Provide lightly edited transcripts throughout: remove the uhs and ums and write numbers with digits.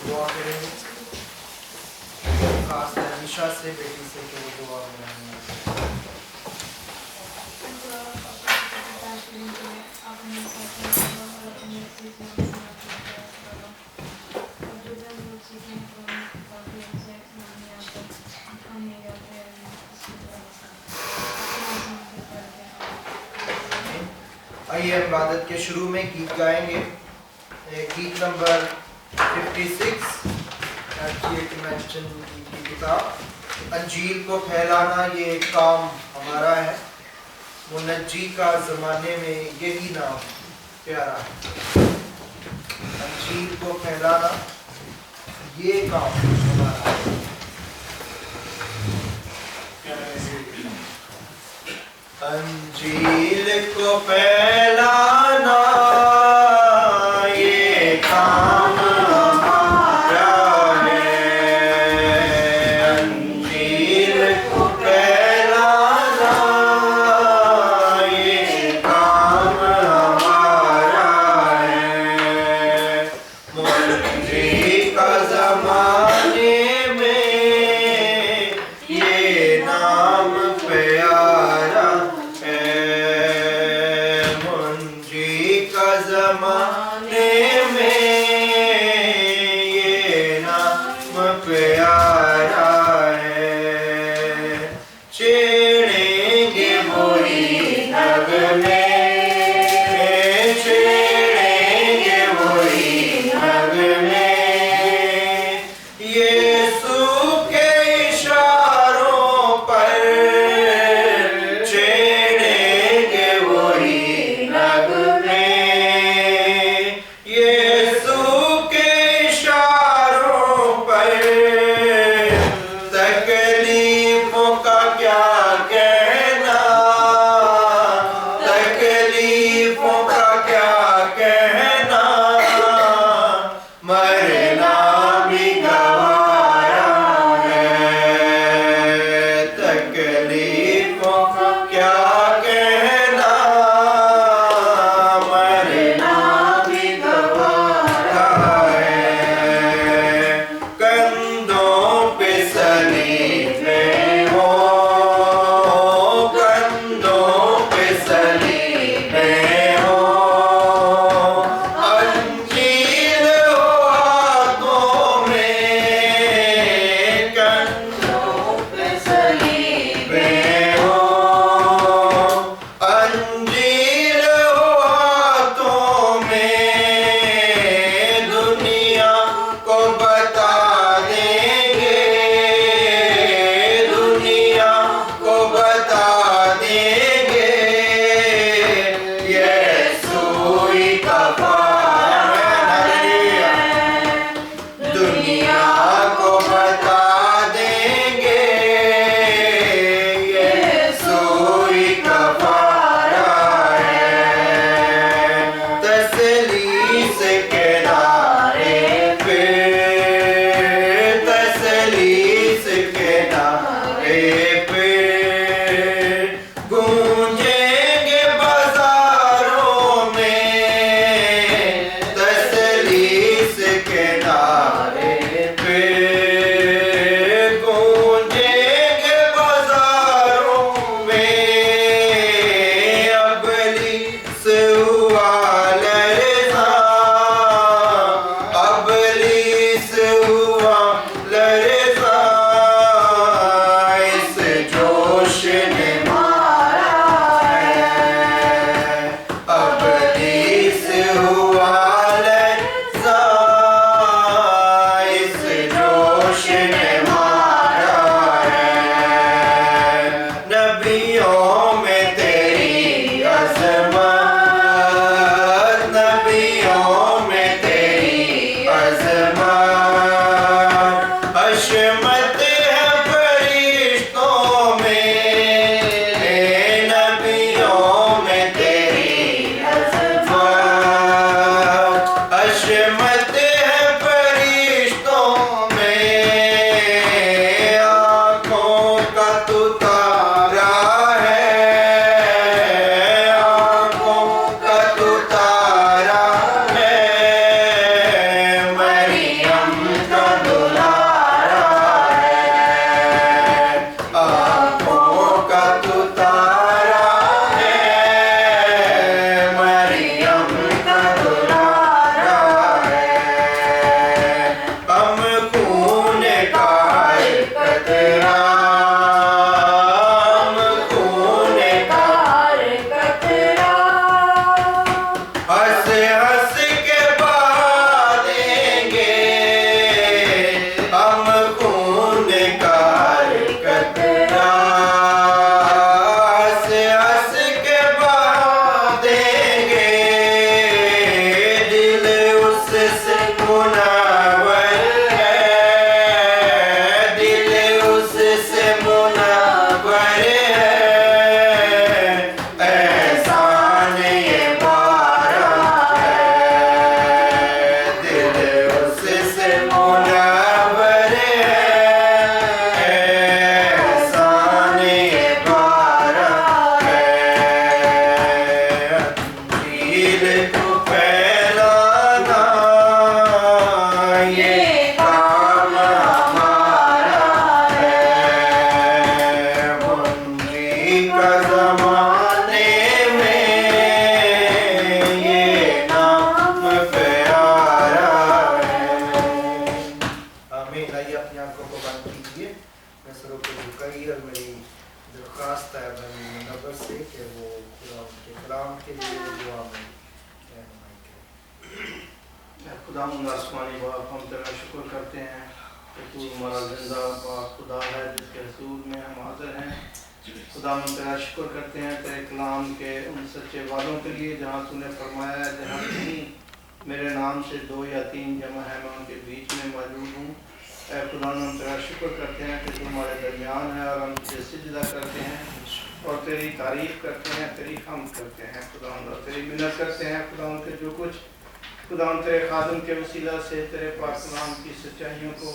دعا کریں گے خاص عائشہ سے بیٹی سے کہ وہ دعا کریں گے. آئیے عبادت کے شروع میں گیت گائیں گے. گیت نمبر 56 کی کتاب. انجیل کو پھیلانا یہ ایک کام ہمارا ہے. منجی کا زمانے میں یہی نام پیارا ہے. انجیل کو پھیلانا یہ کام ہمارا ہے. انجیل کو پھیلانا یہ کام ہمارا ہے. انجیل کو پھیلانا یہ کام ہمارا ہے. منجی کا زمانے میں یہ نام پیارا زمانے میں خداوند آسمانی باپ ہم تیرا شکر کرتے ہیں کہ تو ہمارا زندہ پاک خدا ہے جس کے حضور میں ہم حاضر ہیں. خداوند تیرا شکر کرتے ہیں تیرے کلام کے ان سچے وعدوں کے لیے جہاں تو نے فرمایا ہے جہاں کہیں میرے نام سے 2 یا 3 جمع ہے میں ان کے بیچ میں موجود ہوں. اے خداوند ہم تیرا شکر کرتے ہیں کہ تو ہمارے درمیان ہے اور ہم تجھے سجدہ کرتے ہیں اور تیری تعریف کرتے ہیں تیری حمد کرتے ہیں خداوند اور تیری منت کرتے ہیں خداوند کہ جو کچھ خداوند تیرے خادم کے وسیلہ سے تیرے پاک کلام کی سچائیوں کو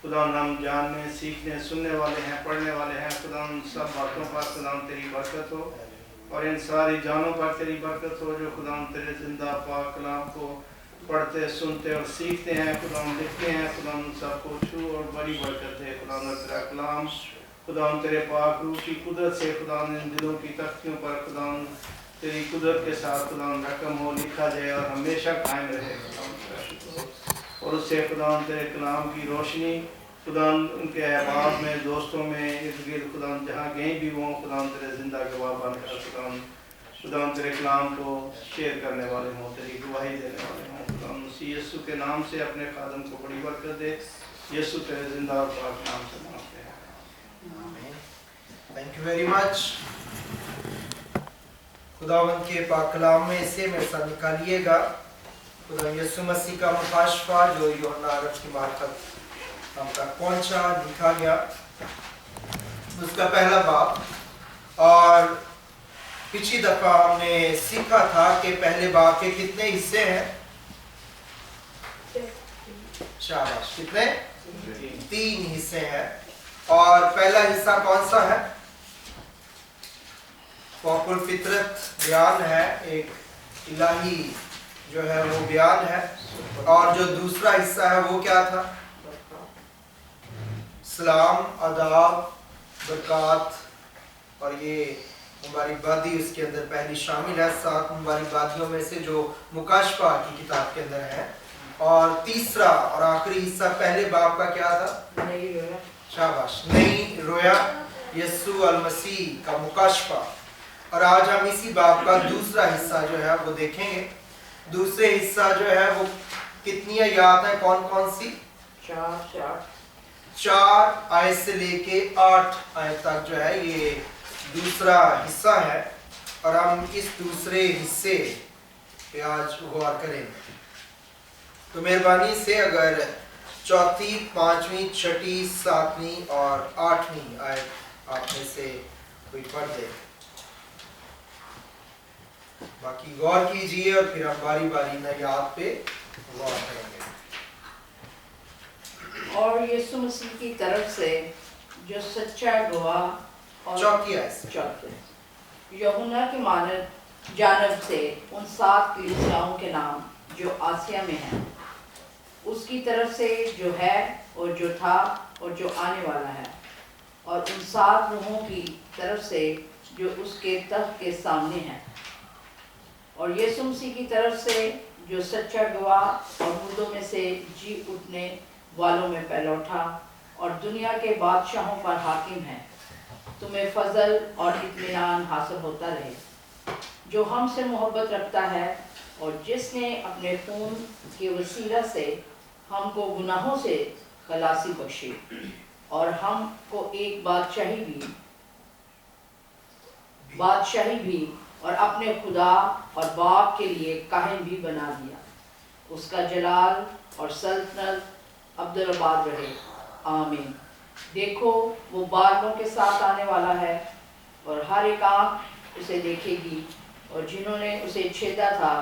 خداوند ہم جاننے سیکھنے سننے والے ہیں پڑھنے والے ہیں خداوند سب باتوں پر خداوند تیری برکت ہو اور ان ساری جانوں پر تیری برکت ہو جو خداوند تیرے زندہ پاک کلام کو پڑھتے سنتے اور سیکھتے ہیں خداوند لکھتے ہیں خداوند سب کو چھو اور بڑی برکت ہے خداوند تیرا کلام خداوند تیرے پاک روح کی قدرت سے خداوند ان دلوں کی تختیوں پر خداوند تیری قدرت کے ساتھ خداوند رقم ہو لکھا جائے اور ہمیشہ قائم رہے خداوند تیرا شکر ہو. اور اس سے خداوند تیرے کلام کی روشنی خداوند ان کے احباب میں دوستوں میں ارد گرد خداوند جہاں کہیں بھی ہوں خداوند تیرے زندہ گواہ بن کر خداوند تیرے کلام کو شیئر کرنے والے ہوں تیری گواہی دینے والے ہوں خداوند مسیح یسوع کے نام سے اپنے خادم کو بڑی برکت دے. یسوع تیرے زندہ اور پاک نام سے مانگتے ہیں. Thank you very much. خداوند کے پاک کلام میں سے میرے ساتھ نکالیے گا خدا یسوع مسیح کا مکاشفہ جو یوحنا عرب کی معرفت ہم تک پہنچا لکھا گیا اس کا پہلا باب. اور پچھلی دفعہ ہم نے سیکھا تھا کہ پہلے باب کے کتنے حصے ہیں؟ شاباش. کتنے؟ 3 حصے ہیں. اور پہلا حصہ کون سا ہے؟ فوق الفطرت بیان ہے ایک الہی جو ہے وہ بیان ہے. اور جو دوسرا حصہ ہے وہ کیا تھا؟ سلام آداب برکات اور یہ مبارکبادی اس کے اندر پہلی شامل ہے 7 مبارکبادیوں میں سے جو مکاشفہ کی کتاب کے اندر ہے. اور تیسرا اور آخری حصہ پہلے باب کا کیا تھا؟ شاباش. نئی رویا یسوع المسیح کا مکاشفہ. اور آج ہم اسی باب کا دوسرا حصہ جو ہے وہ دیکھیں گے. دوسرے حصہ جو ہے وہ کتنی آیات ہیں کون کون سی؟ 4 آیت سے لے کے 8 آیت تک جو ہے یہ دوسرا حصہ ہے. اور ہم اس دوسرے حصے پہ آج غور کریں گے. تو مہربانی سے اگر 4، 5، 6، 7 اور 8 آیت آپ میں سے کوئی پڑھ دے. باقی غور کیجئے اور پھر ہم باری باری آیات پہ غور کریں گے. اور یسوع مسیح کی طرف سے جو سچا گواہ اور چوتھی آیت یوحنا کی جانب سے ان 7 کلیسیاؤں کے نام جو آسیا میں ہیں اس کی طرف سے جو ہے اور جو تھا اور جو آنے والا ہے اور ان 7 روحوں کی طرف سے جو اس کے تخت کے سامنے ہیں اور یسوع مسیح کی طرف سے جو سچا گواہ اور مردوں میں سے جی اٹھنے والوں میں پہلا اٹھا اور دنیا کے بادشاہوں پر حاکم ہے. تمہیں فضل اور اطمینان حاصل ہوتا رہے جو ہم سے محبت رکھتا ہے اور جس نے اپنے خون کے وسیلہ سے ہم کو گناہوں سے خلاصی بخشی اور ہم کو ایک بادشاہی بھی اور اپنے خدا اور باپ کے لیے کاہن بھی بنا دیا. اس کا جلال اور سلطنت ابدالآباد رہے. آمین. دیکھو وہ بادلوں کے ساتھ آنے والا ہے اور ہر ایک آنکھ اسے دیکھے گی اور جنہوں نے اسے چھیدا تھا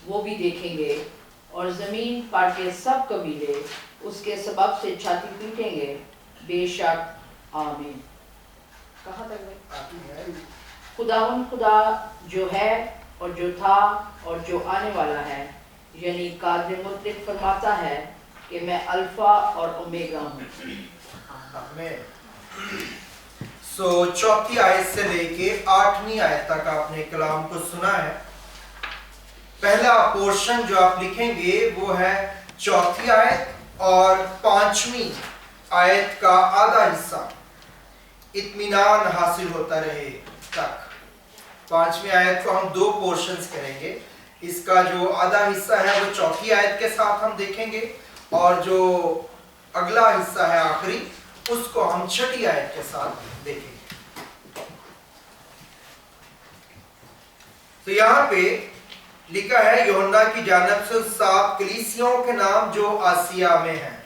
وہ بھی دیکھیں گے اور زمین پر کے سب قبیلے اس کے سبب سے چھاتی پیٹیں گے. بے شک. آمین. کہاں تک گئے؟ خداوند خدا جو ہے اور جو تھا اور جو آنے والا ہے یعنی قادر مطلق فرماتا ہے کہ میں الفا اور اومیگا ہوں. سو 4 آیت سے لے کے 8 آیت تک آپ نے کلام کو سنا ہے. پہلا پورشن جو آپ لکھیں گے وہ ہے 4 آیت اور 5 آیت کا آدھا حصہ اطمینان حاصل ہوتا رہے تک. 5 آیت کو ہم 2 پورشنز کریں گے. इसका जो आधा हिस्सा है वो चौथी आयत के साथ हम देखेंगे, और जो अगला हिस्सा है आखिरी, उसको हम छठी आयत के साथ देखेंगे। तो यहाँ पे लिखा है, यूहन्ना की जानब से उन 7 कलीसियाओं के नाम जो आसिया में हैं।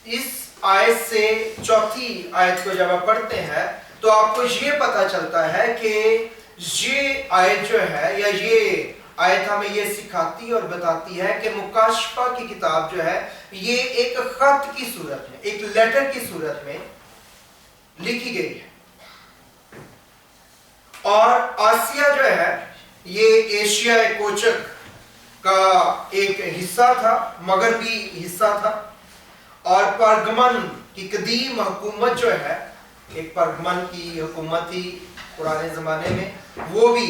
इस आयत से चौथी आयत को जब आप पढ़ते हैं तो आपको ये पता चलता है कि ये आयत जो है, या ये आयत हमें ये सिखाती और बताती है कि मुकाशफा की किताब जो है ये एक खत की सूरत में, एक लेटर की सूरत में लिखी गई है। और आसिया जो है ये एशिया कोचक का एक हिस्सा था, मगरबी हिस्सा था। और परगमन की कदीम हुकूमत जो है, एक परगमन की हुकूमत थी पुराने जमाने में, वो भी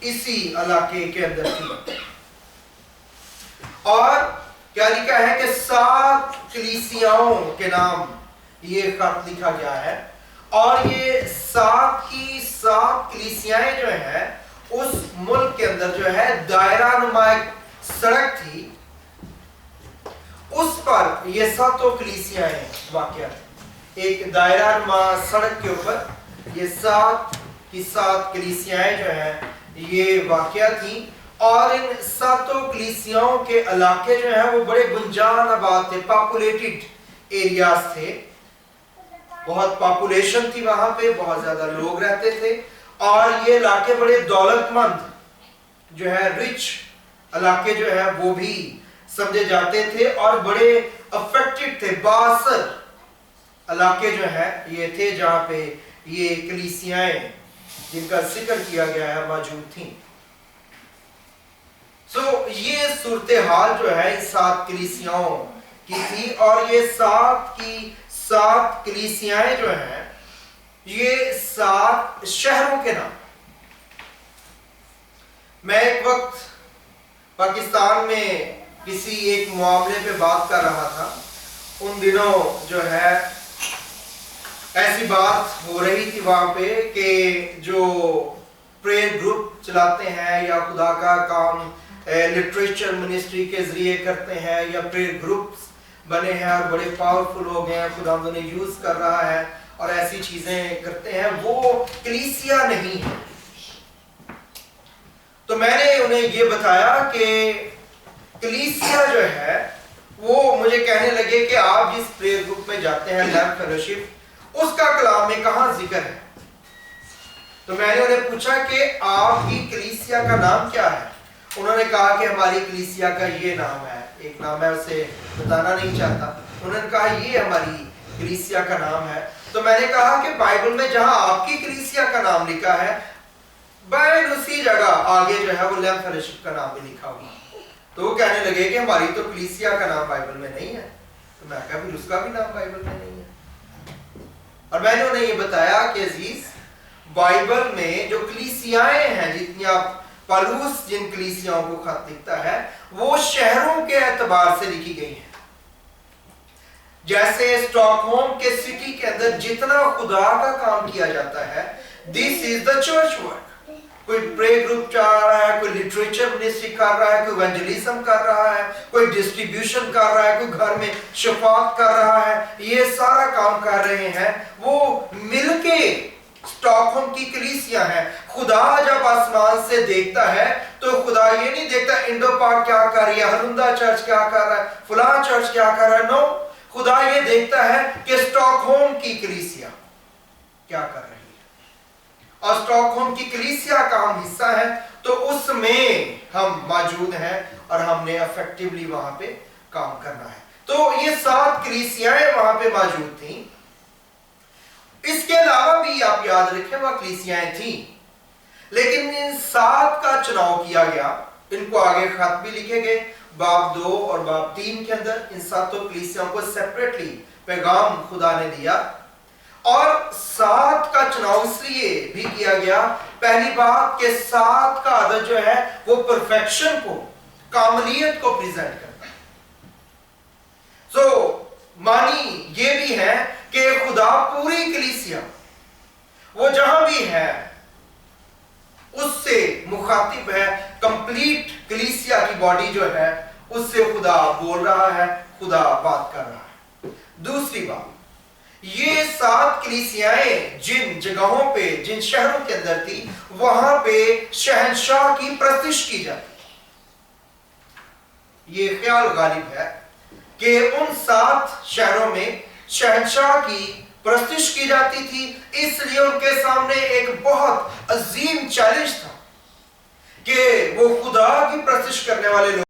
इसी इलाके के अंदर थी। और क्या लिखा है कि 7 कलीसियाओं के नाम ये खत लिखा गया है। और ये 7 की 7 कलीसियाएं जो है उस मुल्क के अंदर जो है दायरा नुमा सड़क थी, उस पर ये 7 कलीसियाएं वाक़या थी। एक दायरा नुमा सड़क के ऊपर ये 7 की 7 कलीसियाएं जो है ये वाक़या थी। और इन 7 कलीसियाओं के इलाके जो है वो बड़े गुंजान आबाद थे, पॉपुलेटेड एरियाज थे, बहुत पॉपुलेशन थी वहां पे, बहुत ज्यादा लोग रहते थे। और ये इलाके बड़े दौलतमंद जो है, रिच इलाके जो है वो भी समझे जाते थे, और बड़े अफेक्टेड थे, बासर इलाके जो है ये थे जहां पे ये कलीसियाएं जिनका जिक्र किया गया है मौजूद थी। ये सूरत हाल जो है 7 कलीसियाओं की थी। और ये 7 की 7 कलीसियाएं जो हैं ये 7 शहरों के नाम। मैं एक वक्त पाकिस्तान में किसी एक मामले पे बात कर रहा था। उन दिनों जो है ऐसी बात हो रही थी वहां पे कि जो प्रेयर ग्रुप चलाते हैं या खुदा का काम लिटरेचर मिनिस्ट्री के जरिए करते हैं, या प्रेयर ग्रुप्स बने हैं और बड़े पावरफुल हो गए हैं, खुदा उन्हें यूज कर रहा है और ऐसी चीजें करते हैं, वो कलीसिया नहीं है। तो मैंने उन्हें ये बताया कि कलीसिया जो है वो मुझे कहने लगे कि आप जिस प्रेयर ग्रुप में जाते हैं, लैम्प फेलोशिप, उसका कलाम में कहां जिक्र है। तो मैंने उन्हें पूछा कि आपकी कलीसिया का नाम क्या है। उन्होंने कहा कि हमारी कलीसिया का ये नाम है, एक नाम है, उसे बताना नहीं चाहता। उन्होंने कहा ये हमारी कलीसिया का नाम है। तो मैंने कहा कि बाइबल में जहां आपकी कलीसिया का नाम लिखा है, बाइबल उसी जगह आगे जो है वो लैम्प फेलोशिप का नाम भी लिखा हुआ। तो वो कहने लगे कि हमारी तो कलीसिया का नाम बाइबल में नहीं है। तो मैं कहा फिर उसका भी नाम बाइबल में नहीं है। और मैंने उन्हें ये बताया कि अजीज, बाइबल में जो कलीसियाएं हैं, जितनी आप पौलुस जिन कलीसियाओं को खत लिखता है, वो शहरों के एतबार से लिखी गई है। जैसे स्टॉकहोम के सिटी के अंदर जितना खुदा का काम किया जाता है, this is the church work. कोई प्रे ग्रुप चला रहा है, कोई लिटरेचर मिनिस्ट्री कर रहा है, कोई इवेंजलिज्म कर रहा है, कोई डिस्ट्रीब्यूशन कर रहा है, कोई घर में शफात कर रहा है, ये सारा काम कर रहे हैं, वो मिलके स्टॉकहोम की कलीसिया है। खुदा जब आसमान से देखता है तो खुदा ये नहीं देखता इंडो पाक क्या कर रही है, हरुंदा चर्च क्या कर रहा है, फलां चर्च क्या कर रहा है। नो, खुदा ये देखता है कि स्टॉकहोम की कलीसिया क्या कर रही है। और स्टॉकहोम की कलीसिया का हम हिस्सा है, तो उसमें हम मौजूद हैं और हमने इफेक्टिवली वहां पे काम करना है। तो ये 7 कलीसियाएं वहां पे मौजूद थी। इसके अलावा भी आप याद रखें वह कलीसियाएं थी, लेकिन इन 7 का चुनाव किया गया। इनको आगे खत भी लिखे गए बाब 2 और बाब 3 के अंदर। इन 7 कलीसियाओं को सेपरेटली पैगाम खुदा ने दिया। और 7 का चुनाव इसलिए भी किया गया, पहली बात कि 7 का आदत जो है वो परफेक्शन को, कामलियत को प्रेजेंट करता है। मानी ये भी है कि खुदा पूरी कलीसिया वो जहां भी है उससे मुखातिब है, कंप्लीट कलीसिया की बॉडी जो है उससे खुदा बोल रहा है, खुदा बात कर रहा है। दूसरी बात, ये 7 कलीसियाएं जिन जगहों पे, जिन शहरों के अंदर थी, वहां पे शहंशाह की प्रतिष्ठा की जाती। ये ख्याल गालिब है कि उन 7 शहरों में शहंशाह की प्रतिष्ठा की जाती थी, इसलिए उनके सामने एक बहुत अजीम चैलेंज था कि वो खुदा की प्रतिष्ठा करने वाले